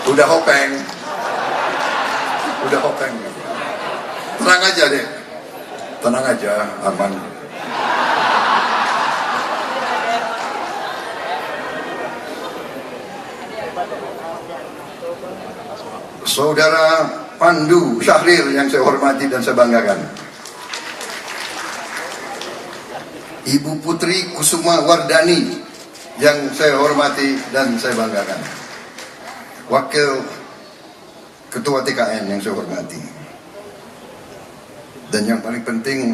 Udah hopeng. Udah hopeng. Tenang aja deh. Tenang aja, aman. Saudara Pandu Syahrir yang saya hormati dan saya banggakan, Ibu Putri Kusuma Wardani yang saya hormati dan saya banggakan, Wakil Ketua TKN yang saya hormati, dan yang paling penting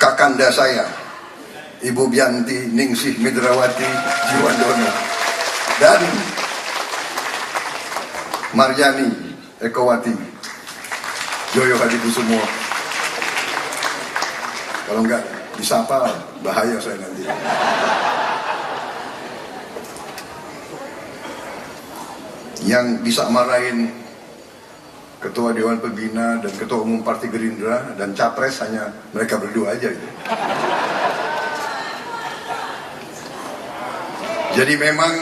kakanda saya, Ibu Bianti Ningsih Midrawati Jiwandono dan Maryani Ekowati Joyo Hadikusumo. Kalau enggak disapa bahaya saya nanti. Yang bisa marahin Ketua Dewan Pembina dan Ketua Umum Partai Gerindra dan Capres hanya mereka berdua aja gitu. Jadi memang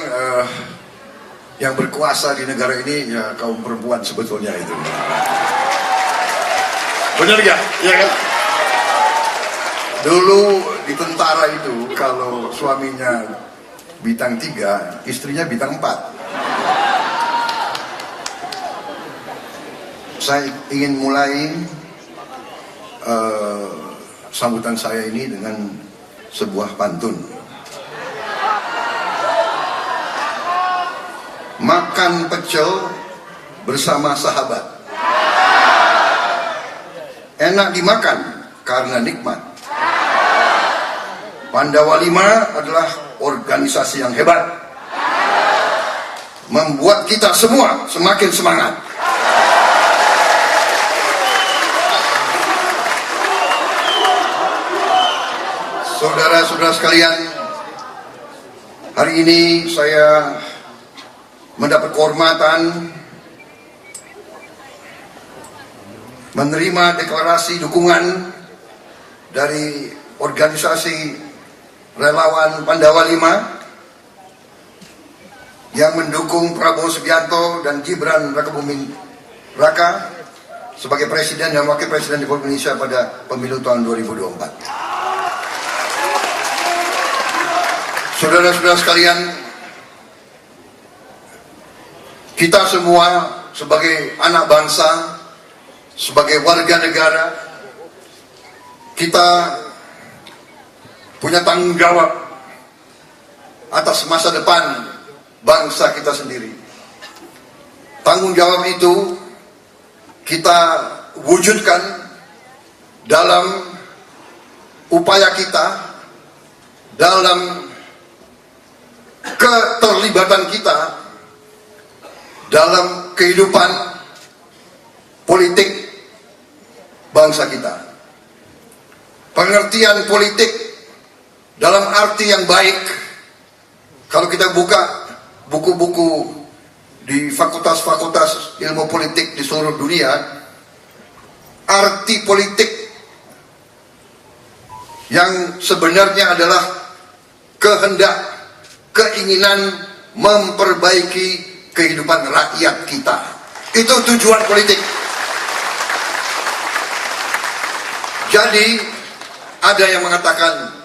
yang berkuasa di negara ini ya kaum perempuan sebetulnya itu. Benar gak? Ya kan? Dulu di tentara itu kalau suaminya bintang 3, istrinya bintang 4. Saya ingin mulai sambutan saya ini dengan sebuah pantun. Makan pecel bersama sahabat, enak dimakan karena nikmat. Pandawa 5 adalah organisasi yang hebat, membuat kita semua semakin semangat. Saudara-saudara sekalian, hari ini saya mendapat kehormatan menerima deklarasi dukungan dari organisasi relawan Pandawa 5 yang mendukung Prabowo Subianto dan Gibran Rakabuming Raka sebagai Presiden dan Wakil Presiden Republik Indonesia pada pemilu tahun 2024. Saudara-saudara sekalian, kita semua sebagai anak bangsa, sebagai warga negara, kita punya tanggung jawab atas masa depan bangsa kita sendiri. Tanggung jawab itu kita wujudkan dalam upaya kita, dalam keterlibatan kita dalam kehidupan politik bangsa kita. Pengertian politik dalam arti yang baik, kalau kita buka buku-buku di fakultas-fakultas ilmu politik di seluruh dunia, arti politik yang sebenarnya adalah kehendak, keinginan memperbaiki kehidupan rakyat kita. Itu tujuan politik. Jadi ada yang mengatakan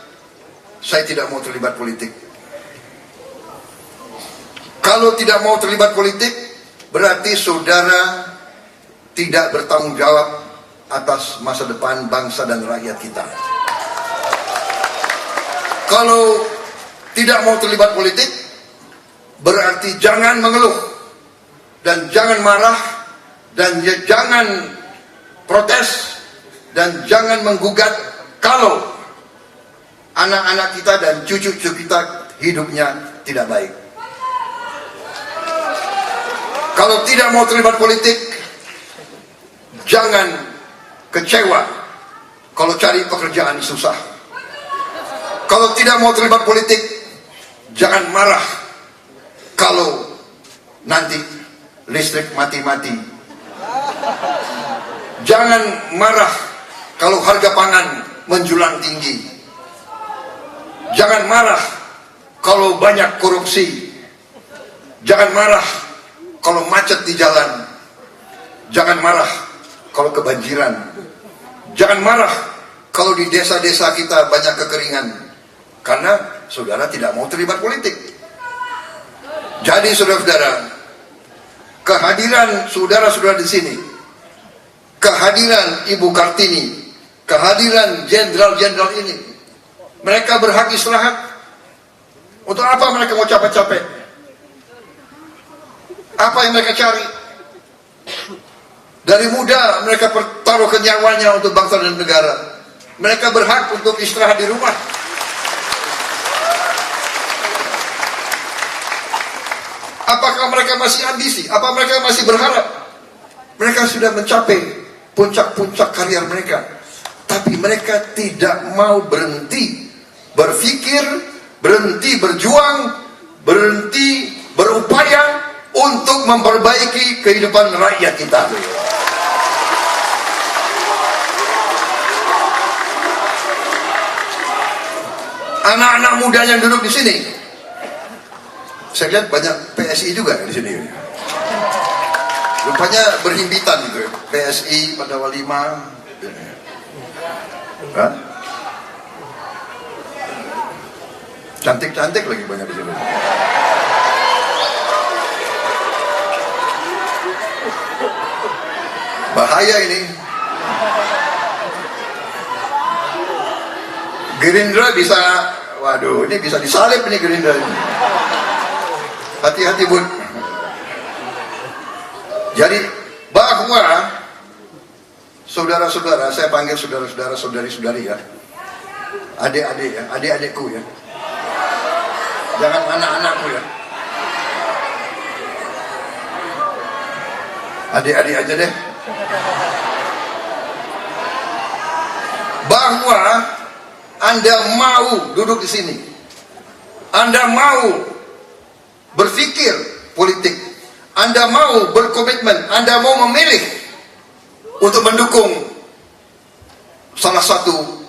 saya tidak mau terlibat politik. Kalau tidak mau terlibat politik berarti saudara tidak bertanggung jawab atas masa depan bangsa dan rakyat kita. Kalau tidak mau terlibat politik berarti jangan mengeluh dan jangan marah dan jangan protes dan jangan menggugat kalau anak-anak kita dan cucu-cucu kita hidupnya tidak baik. Kalau tidak mau terlibat politik, jangan kecewa kalau cari pekerjaan susah. Kalau tidak mau terlibat politik, jangan marah kalau nanti listrik mati-mati. Jangan marah kalau harga pangan menjulang tinggi. Jangan marah kalau banyak korupsi. Jangan marah kalau macet di jalan. Jangan marah kalau kebanjiran. Jangan marah kalau di desa-desa kita banyak kekeringan. Karena saudara tidak mau terlibat politik. Jadi saudara-saudara, kehadiran saudara-saudara di sini, kehadiran Ibu Kartini, kehadiran jenderal-jenderal ini, mereka berhak istirahat. Untuk apa mereka mau capek-capek? Apa yang mereka cari? Dari muda mereka pertaruhkan nyawanya untuk bangsa dan negara. Mereka berhak untuk istirahat di rumah. Apakah mereka masih ambisi? Apa mereka masih berharap? Mereka sudah mencapai puncak-puncak karier mereka. Tapi mereka tidak mau berhenti berpikir, berhenti berjuang, berhenti berupaya untuk memperbaiki kehidupan rakyat kita. Anak-anak muda yang duduk di sini, saya lihat banyak PSI juga di sini. Rupanya berhimpitan gitu, PSI pada Walima. Hah? Cantik-cantik lagi banyak di sini. Bahaya ini. Gerindra bisa, waduh, ini bisa disalib ini Gerindra ini. Hati-hati bun. Jadi bahwa saudara-saudara, saya panggil saudara-saudara, saudari-saudari ya, adik-adik ya, adik-adikku ya, jangan anak-anakku ya, adik-adik aja deh. Bahwa Anda mau duduk di sini, Anda mau berpikir politik, Anda mau berkomitmen, Anda mau memilih untuk mendukung salah satu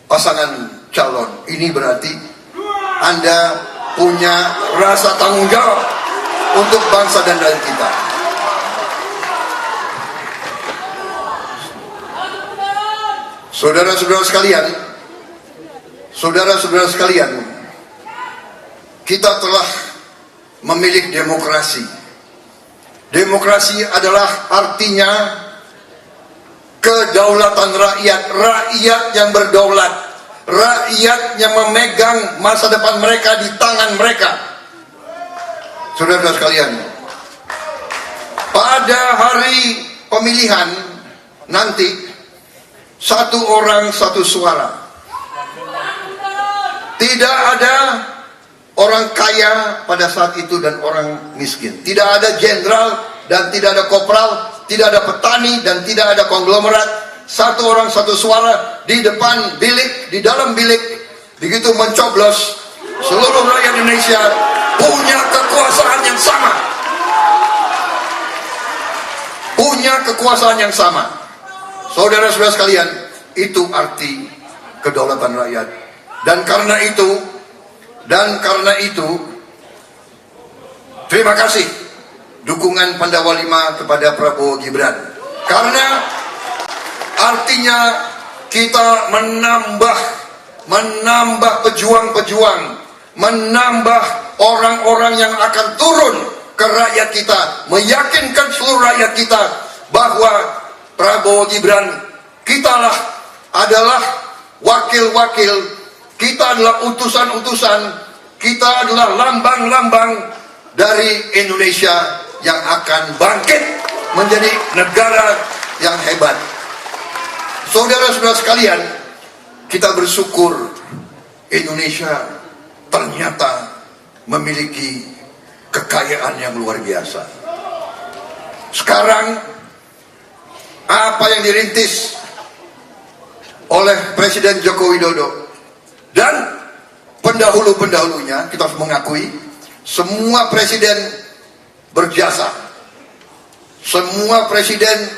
pasangan calon. Ini berarti Anda punya rasa tanggung jawab untuk bangsa dan negara kita. Saudara-saudara sekalian, saudara-saudara sekalian, kita telah memilih demokrasi. Demokrasi adalah artinya kedaulatan rakyat, rakyat yang berdaulat, rakyat yang memegang masa depan mereka di tangan mereka. Saudara-saudara sekalian, pada hari pemilihan nanti, satu orang satu suara. Tidak ada orang kaya pada saat itu dan orang miskin. Tidak ada jenderal dan tidak ada kopral, tidak ada petani dan tidak ada konglomerat. Satu orang satu suara di depan bilik, di dalam bilik. Begitu mencoblos, seluruh rakyat Indonesia punya kekuasaan yang sama. Punya kekuasaan yang sama. Saudara-saudara sekalian, itu arti kedaulatan rakyat. Dan karena itu, terima kasih dukungan Pandawa 5 kepada Prabowo Gibran. Karena artinya kita menambah pejuang-pejuang, menambah orang-orang yang akan turun ke rakyat kita, meyakinkan seluruh rakyat kita bahwa Prabowo Gibran, kitalah adalah wakil-wakil, kita adalah utusan-utusan, kita adalah lambang-lambang dari Indonesia yang akan bangkit menjadi negara yang hebat. Saudara-saudara sekalian, kita bersyukur Indonesia ternyata memiliki kekayaan yang luar biasa. Sekarang apa yang dirintis oleh Presiden Joko Widodo dan pendahulu-pendahulunya, kita harus mengakui semua presiden berjasa, semua presiden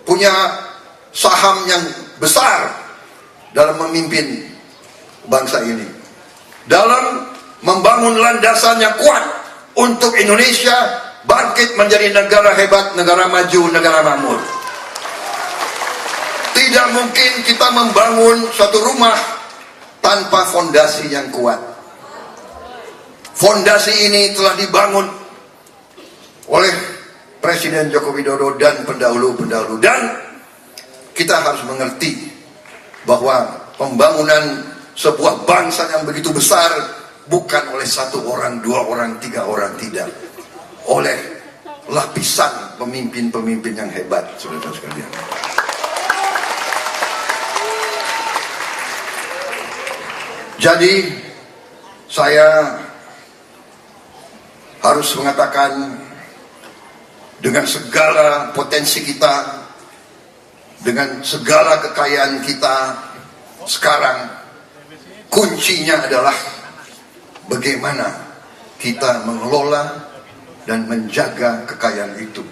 punya saham yang besar dalam memimpin bangsa ini, dalam membangun landasan yang kuat untuk Indonesia bangkit menjadi negara hebat, negara maju, negara makmur. Tidak mungkin kita membangun suatu rumah tanpa fondasi yang kuat. Fondasi ini telah dibangun oleh Presiden Joko Widodo dan pendahulu-pendahulu, dan kita harus mengerti bahwa pembangunan sebuah bangsa yang begitu besar bukan oleh satu orang, dua orang, tiga orang, tidak, oleh lapisan pemimpin-pemimpin yang hebat, saudara sekalian. Jadi saya harus mengatakan, dengan segala potensi kita, dengan segala kekayaan kita, sekarang kuncinya adalah bagaimana kita mengelola dan menjaga kekayaan itu.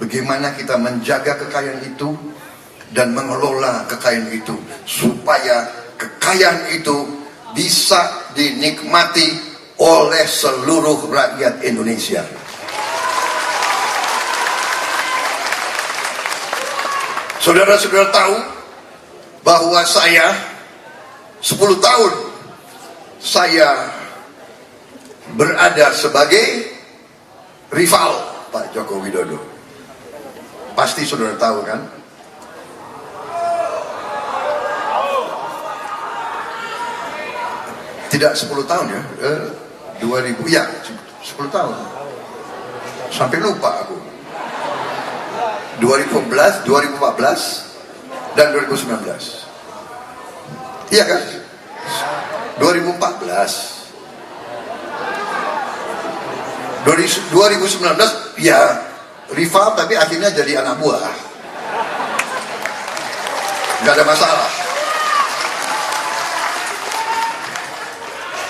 Bagaimana kita menjaga kekayaan itu dan mengelola kekayaan itu, supaya kekayaan itu bisa dinikmati oleh seluruh rakyat Indonesia. Saudara-saudara tahu bahwa saya 10 tahun saya berada sebagai rival Pak Joko Widodo. Pasti saudara tahu kan? Tidak 10 tahun ya, 2000 ya, 10 tahun. Sampai lupa aku. 2014, 2014, dan 2019. Iya kan? 2014. 2019 ya rival, tapi akhirnya jadi anak buah. Gak ada masalah.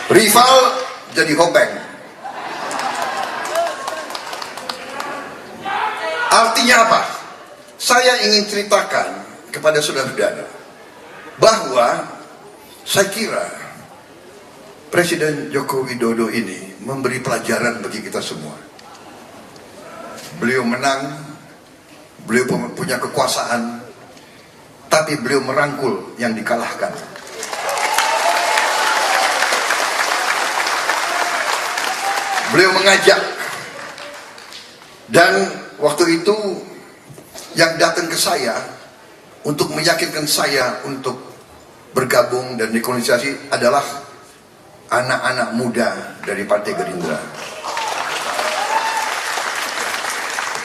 Rival jadi hopeng. Artinya apa? Saya ingin ceritakan kepada saudara-saudara bahwa saya kira Presiden Joko Widodo ini memberi pelajaran bagi kita semua. Beliau menang, beliau punya kekuasaan, tapi beliau merangkul yang dikalahkan. Beliau mengajak, dan waktu itu yang datang ke saya untuk meyakinkan saya untuk bergabung dan rekonsiliasi adalah anak-anak muda dari Partai Gerindra.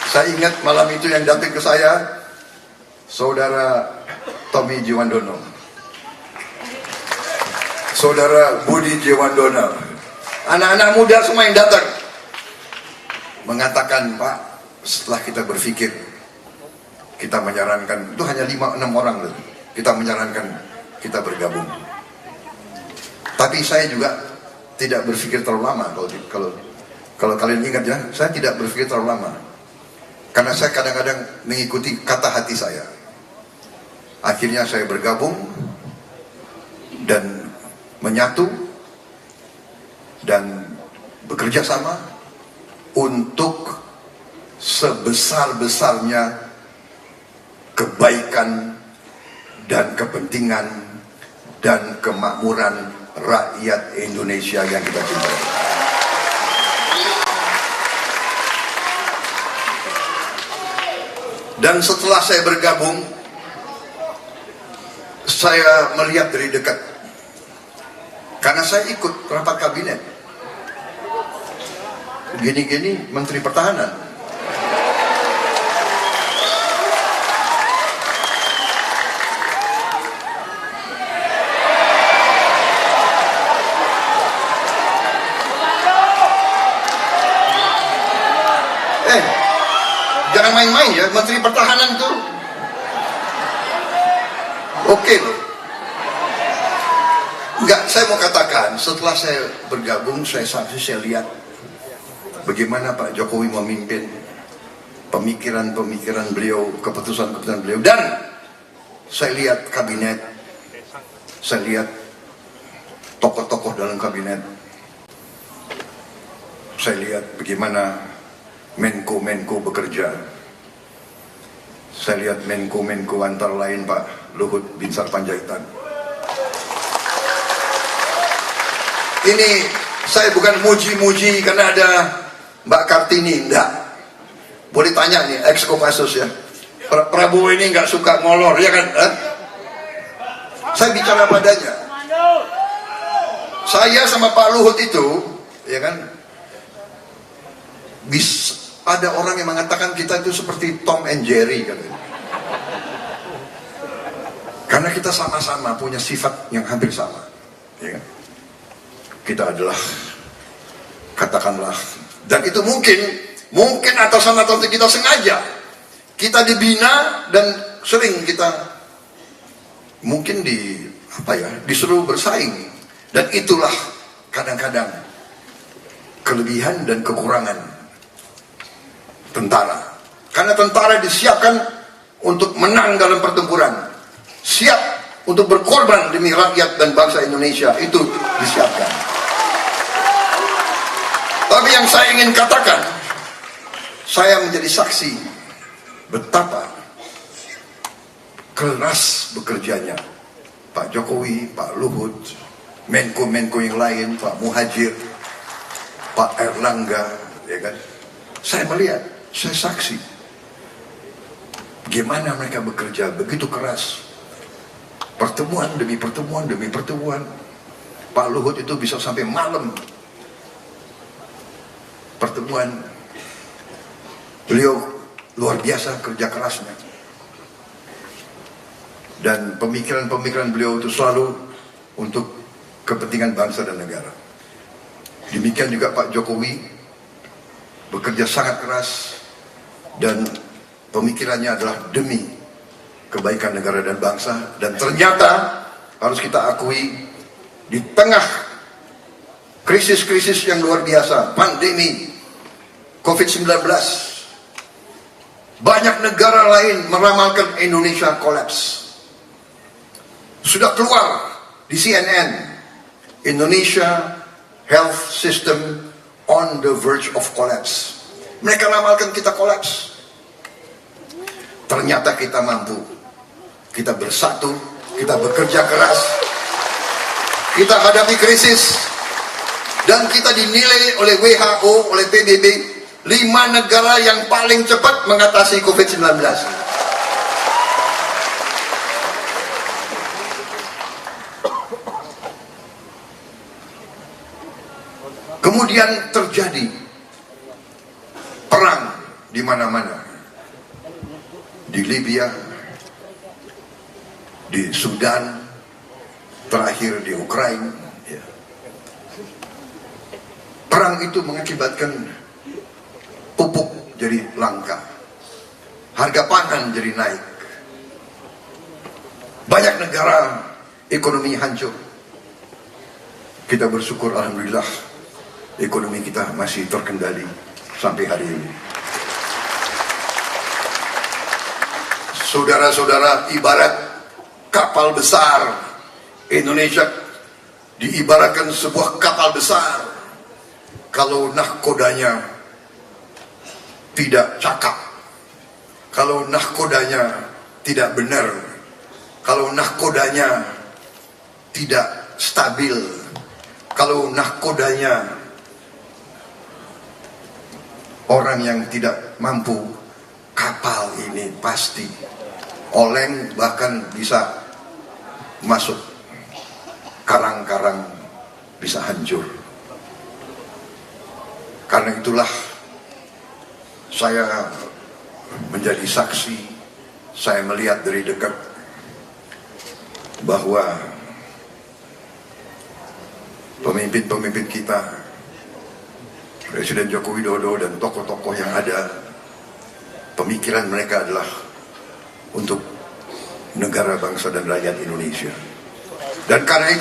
Saya ingat malam itu yang datang ke saya, Saudara Tommy Jiwandono, Saudara Budi Jiwandono, anak-anak muda semua yang datang mengatakan, Pak, setelah kita berpikir, kita menyarankan, itu hanya 5-6 orang loh, kita menyarankan kita bergabung. Tapi saya juga tidak berpikir terlalu lama. Kalau kalian ingat ya, saya tidak berpikir terlalu lama, karena saya kadang-kadang mengikuti kata hati saya. Akhirnya saya bergabung dan menyatu dan bekerja sama untuk sebesar-besarnya kebaikan dan kepentingan dan kemakmuran rakyat Indonesia yang kita cintai. Dan setelah saya bergabung, saya melihat dari dekat, karena saya ikut rapat kabinet. Gini-gini Menteri Pertahanan. Jangan main-main ya, Menteri Pertahanan itu oke loh. Enggak, saya mau katakan, setelah saya bergabung, saya lihat bagaimana Pak Jokowi memimpin, pemikiran-pemikiran beliau, keputusan-keputusan beliau, dan saya lihat kabinet, saya lihat tokoh-tokoh dalam kabinet, saya lihat bagaimana Menko-menko bekerja. Saya lihat menko-menko antara lain Pak Luhut Binsar Panjaitan. Ini saya bukan muji-muji karena ada Mbak Kartini, enggak. Boleh tanya nih, ex Kopassus ya. Prabowo ini nggak suka ngolor, ya kan? Saya bicara padanya. Saya sama Pak Luhut itu, ya kan? Ada orang yang mengatakan kita itu seperti Tom and Jerry, katanya. Karena kita sama-sama punya sifat yang hampir sama, ya kan? Kita adalah, katakanlah, dan itu mungkin atasan atau kita sengaja, kita dibina dan sering kita mungkin disuruh bersaing, dan itulah kadang-kadang kelebihan dan kekurangan tentara. Karena tentara disiapkan untuk menang dalam pertempuran, siap untuk berkorban demi rakyat dan bangsa Indonesia, itu disiapkan. Tapi yang saya ingin katakan, saya menjadi saksi betapa keras bekerjanya Pak Jokowi, Pak Luhut, menko-menko yang lain, Pak Muhajir, Pak Erlangga, ya kan? Saya melihat, saya saksi bagaimana mereka bekerja begitu keras, pertemuan demi pertemuan demi pertemuan. Pak Luhut itu bisa sampai malam pertemuan. Beliau luar biasa kerja kerasnya, dan pemikiran-pemikiran beliau itu selalu untuk kepentingan bangsa dan negara. Demikian juga Pak Jokowi bekerja sangat keras, dan pemikirannya adalah demi kebaikan negara dan bangsa. Dan ternyata harus kita akui, di tengah krisis-krisis yang luar biasa, pandemi COVID-19, banyak negara lain meramalkan Indonesia kolaps. Sudah keluar di CNN, Indonesia health system on the verge of collapse. Mereka ramalkan kita kolaps. Ternyata kita mampu. Kita bersatu, kita bekerja keras, kita hadapi krisis, dan kita dinilai oleh WHO, oleh PBB 5 negara yang paling cepat mengatasi COVID-19. Kemudian terjadi perang di mana-mana. Di Libya, di Sudan, terakhir di Ukraina. Ya. Perang itu mengakibatkan pupuk jadi langka, harga pangan jadi naik, banyak negara ekonomi hancur. Kita bersyukur, alhamdulillah, ekonomi kita masih terkendali sampai hari ini. Saudara-saudara, ibarat kapal besar, Indonesia diibaratkan sebuah kapal besar. Kalau nahkodanya tidak cakap, kalau nahkodanya tidak benar, kalau nahkodanya tidak stabil, kalau nahkodanya orang yang tidak mampu, kapal ini pasti oleng, bahkan bisa masuk karang-karang, bisa hancur. Karena itulah saya menjadi saksi, saya melihat dari dekat bahwa pemimpin-pemimpin kita, Presiden Joko Widodo dan tokoh-tokoh yang ada, pemikiran mereka adalah untuk negara, bangsa, dan rakyat Indonesia. Dan karena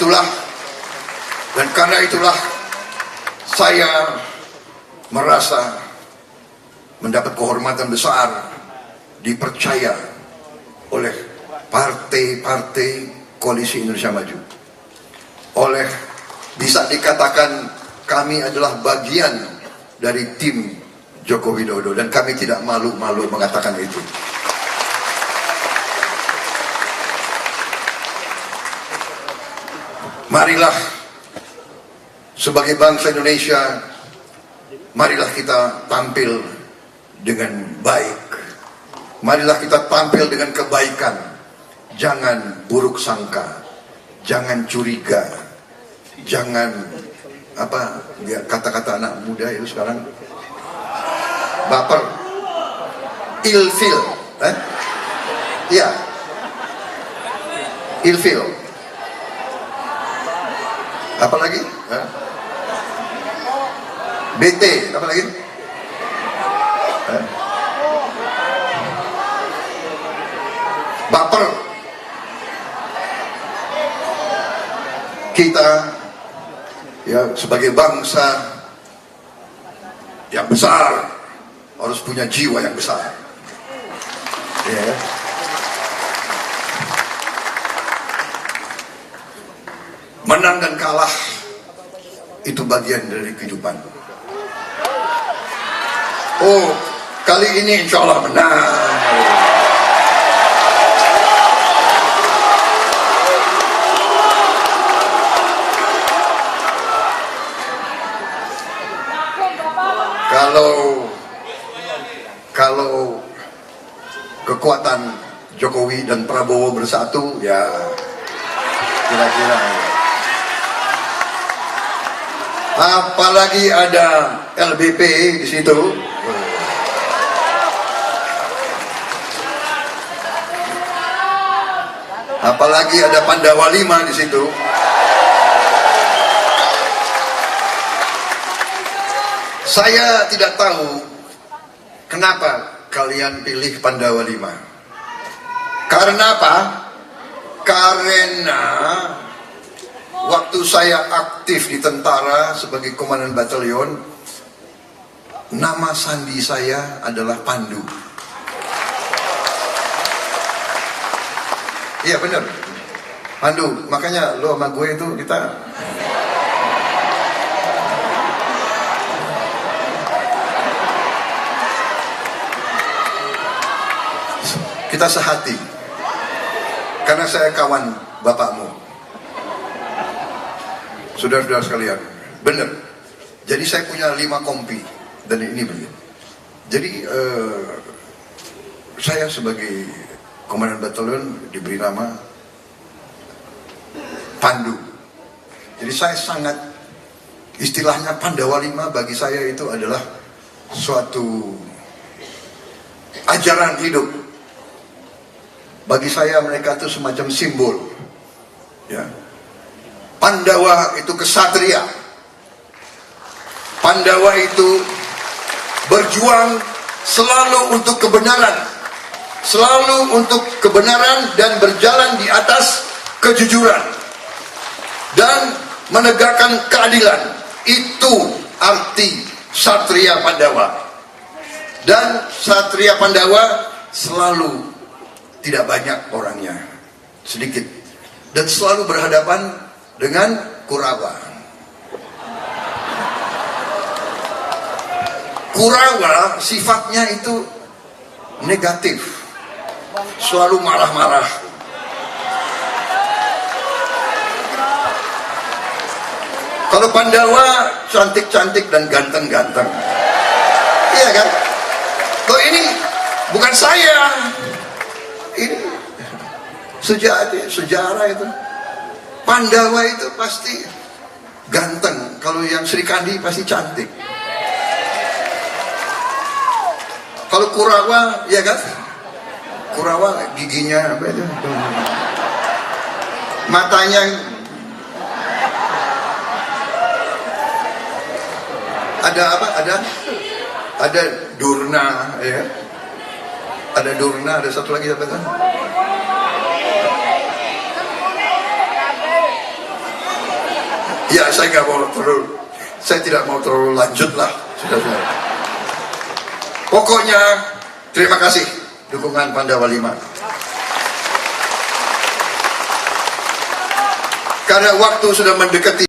itulah saya merasa mendapat kehormatan besar, dipercaya oleh partai-partai Koalisi Indonesia Maju, oleh, bisa dikatakan kami adalah bagian dari tim Joko Widodo, dan kami tidak malu-malu mengatakan itu. Marilah sebagai bangsa Indonesia, marilah kita tampil dengan baik. Marilah kita tampil dengan kebaikan. Jangan buruk sangka, jangan curiga, jangan apa kata-kata anak muda itu sekarang, baper, ilfil, ya, ilfil. Apa lagi? BT, apa lagi? Baper. Kita ya sebagai bangsa yang besar harus punya jiwa yang besar. Ya. Menang dan kalah itu bagian dari kehidupan. Oh, kali ini insya Allah menang. Kalau kekuatan Jokowi dan Prabowo bersatu, ya kira-kira. Apalagi ada LBP di situ. Apalagi ada Pandawa 5 di situ. Saya tidak tahu kenapa kalian pilih Pandawa 5. Karena apa? Karena waktu saya aktif di tentara sebagai komandan batalion, nama sandi saya adalah Pandu. Iya benar, Pandu. Makanya lo sama gue itu kita sehati, karena saya kawan bapakmu. Saudara-saudara sekalian, benar. Jadi saya punya 5 kompi, dan ini benar. Jadi saya sebagai komandan batalion diberi nama Pandu. Jadi saya sangat, istilahnya Pandawa 5 bagi saya itu adalah suatu ajaran hidup. Bagi saya mereka itu semacam simbol, ya. Pandawa itu kesatria. Pandawa itu berjuang selalu untuk kebenaran, selalu untuk kebenaran dan berjalan di atas kejujuran dan menegakkan keadilan. Itu arti Satria Pandawa. Dan Satria Pandawa selalu tidak banyak orangnya, sedikit, dan selalu berhadapan dengan Kurawa. Kurawa sifatnya itu negatif, selalu marah-marah. Kalau Pandawa cantik-cantik dan ganteng-ganteng, iya kan? Kok ini bukan saya. Ini sejarah itu. Pandawa itu pasti ganteng. Kalau yang Sri Kandi pasti cantik. Kalau Kurawa, ya kan? Kurawa giginya apa itu? Matanya ada apa? Ada Durna, ya. Ada Durna, ada satu lagi apa itu? Ya, saya tidak mau terlalu lanjut lah, sudah. Pokoknya terima kasih dukungan Pandawa 5. Karena waktu sudah mendekati.